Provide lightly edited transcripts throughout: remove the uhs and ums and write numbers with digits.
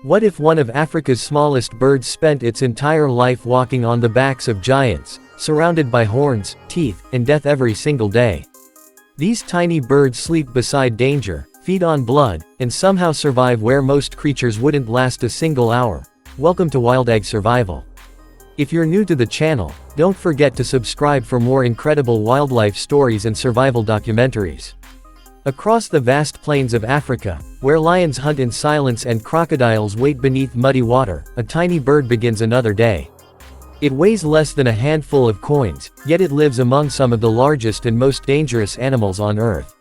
What if one of Africa's smallest birds spent its entire life walking on the backs of giants, surrounded by horns, teeth, and death every single day? These tiny birds sleep beside danger, feed on blood, and somehow survive where most creatures wouldn't last a single hour. Welcome to Wild Egg Survival. If you're new to the channel, don't forget to subscribe for more incredible wildlife stories and survival documentaries. Across the vast plains of Africa, where lions hunt in silence and crocodiles wait beneath muddy water, a tiny bird begins another day. It weighs less than a handful of coins, yet it lives among some of the largest and most dangerous animals on Earth.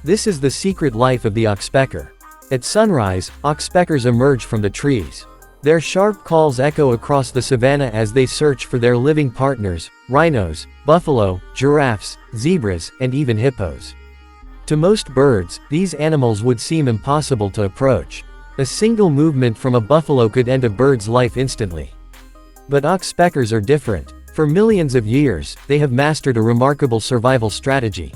This is the secret life of the Oxpecker. At sunrise, Oxpeckers emerge from the trees. Their sharp calls echo across the savanna as they search for their living partners, rhinos, buffalo, giraffes, zebras, and even hippos. To most birds, these animals would seem impossible to approach. A single movement from a buffalo could end a bird's life instantly. But Oxpeckers are different. For millions of years, they have mastered a remarkable survival strategy.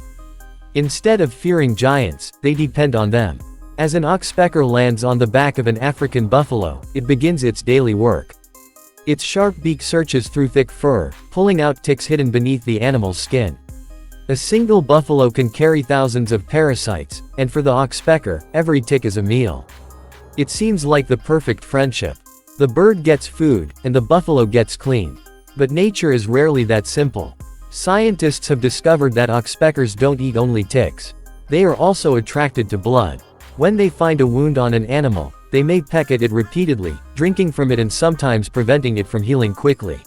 Instead of fearing giants, they depend on them. As an Oxpecker lands on the back of an African buffalo, it begins its daily work. Its sharp beak searches through thick fur, pulling out ticks hidden beneath the animal's skin. A single buffalo can carry thousands of parasites, and for the Oxpecker, every tick is a meal. It seems like the perfect friendship. The bird gets food, and the buffalo gets clean. But nature is rarely that simple. Scientists have discovered that Oxpeckers don't eat only ticks. They are also attracted to blood. When they find a wound on an animal, they may peck at it repeatedly, drinking from it and sometimes preventing it from healing quickly.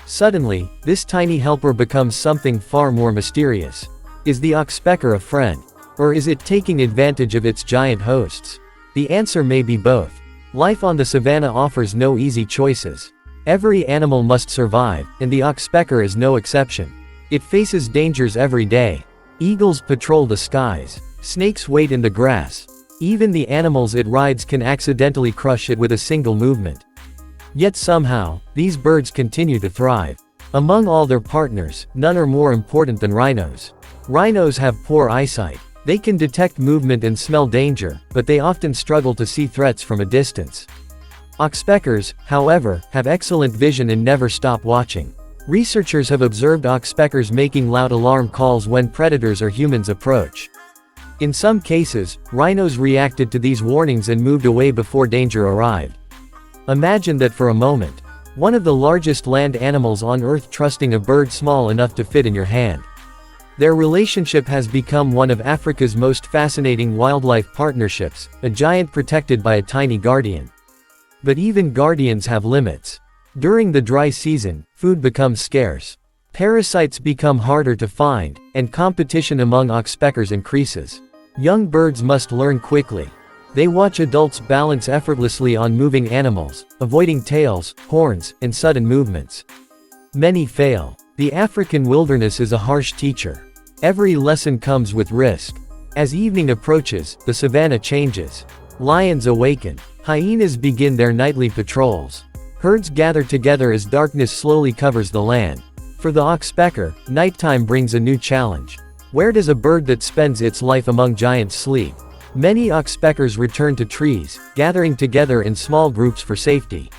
Suddenly, this tiny helper becomes something far more mysterious. Is the Oxpecker a friend? Or is it taking advantage of its giant hosts? The answer may be both. Life on the savanna offers no easy choices. Every animal must survive, and the Oxpecker is no exception. It faces dangers every day. Eagles patrol the skies. Snakes wait in the grass. Even the animals it rides can accidentally crush it with a single movement. Yet somehow, these birds continue to thrive. Among all their partners, none are more important than rhinos. Rhinos have poor eyesight. They can detect movement and smell danger, but they often struggle to see threats from a distance. Oxpeckers, however, have excellent vision and never stop watching. Researchers have observed Oxpeckers making loud alarm calls when predators or humans approach. In some cases, rhinos reacted to these warnings and moved away before danger arrived. Imagine that for a moment. One of the largest land animals on Earth trusting a bird small enough to fit in your hand. Their relationship has become one of Africa's most fascinating wildlife partnerships, a giant protected by a tiny guardian. But even guardians have limits. During the dry season, food becomes scarce. Parasites become harder to find, and competition among Oxpeckers increases. Young birds must learn quickly. They watch adults balance effortlessly on moving animals, avoiding tails, horns, and sudden movements. Many fail. The African wilderness is a harsh teacher. Every lesson comes with risk. As evening approaches, the savanna changes. Lions awaken. Hyenas begin their nightly patrols. Herds gather together as darkness slowly covers the land. For the Oxpecker, nighttime brings a new challenge. Where does a bird that spends its life among giants sleep? Many Oxpeckers return to trees, gathering together in small groups for safety.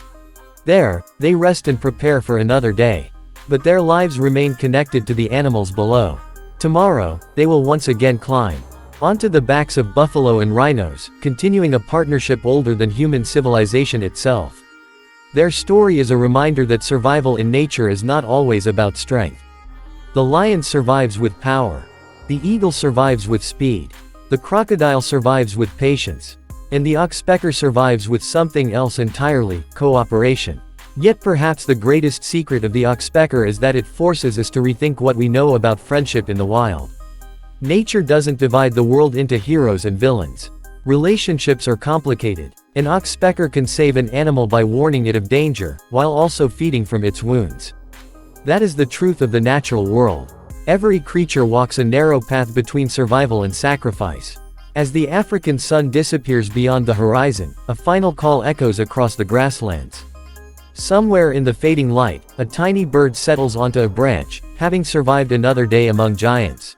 There, they rest and prepare for another day. But their lives remain connected to the animals below. Tomorrow, they will once again climb onto the backs of buffalo and rhinos, continuing a partnership older than human civilization itself. Their story is a reminder that survival in nature is not always about strength. The lion survives with power. The eagle survives with speed. The crocodile survives with patience. And the Oxpecker survives with something else entirely, cooperation. Yet perhaps the greatest secret of the Oxpecker is that it forces us to rethink what we know about friendship in the wild. Nature doesn't divide the world into heroes and villains. Relationships are complicated. An Oxpecker can save an animal by warning it of danger, while also feeding from its wounds. That is the truth of the natural world. Every creature walks a narrow path between survival and sacrifice. As the African sun disappears beyond the horizon, a final call echoes across the grasslands. Somewhere in the fading light, a tiny bird settles onto a branch, having survived another day among giants.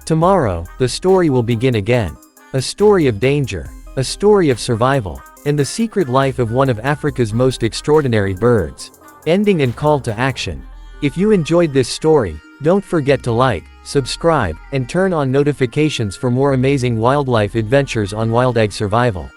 Tomorrow, the story will begin again. A story of danger. A story of survival. and the secret life of one of Africa's most extraordinary birds. Ending and call to action. If you enjoyed this story, don't forget to like, subscribe, and turn on notifications for more amazing wildlife adventures on Wild Egg Survival.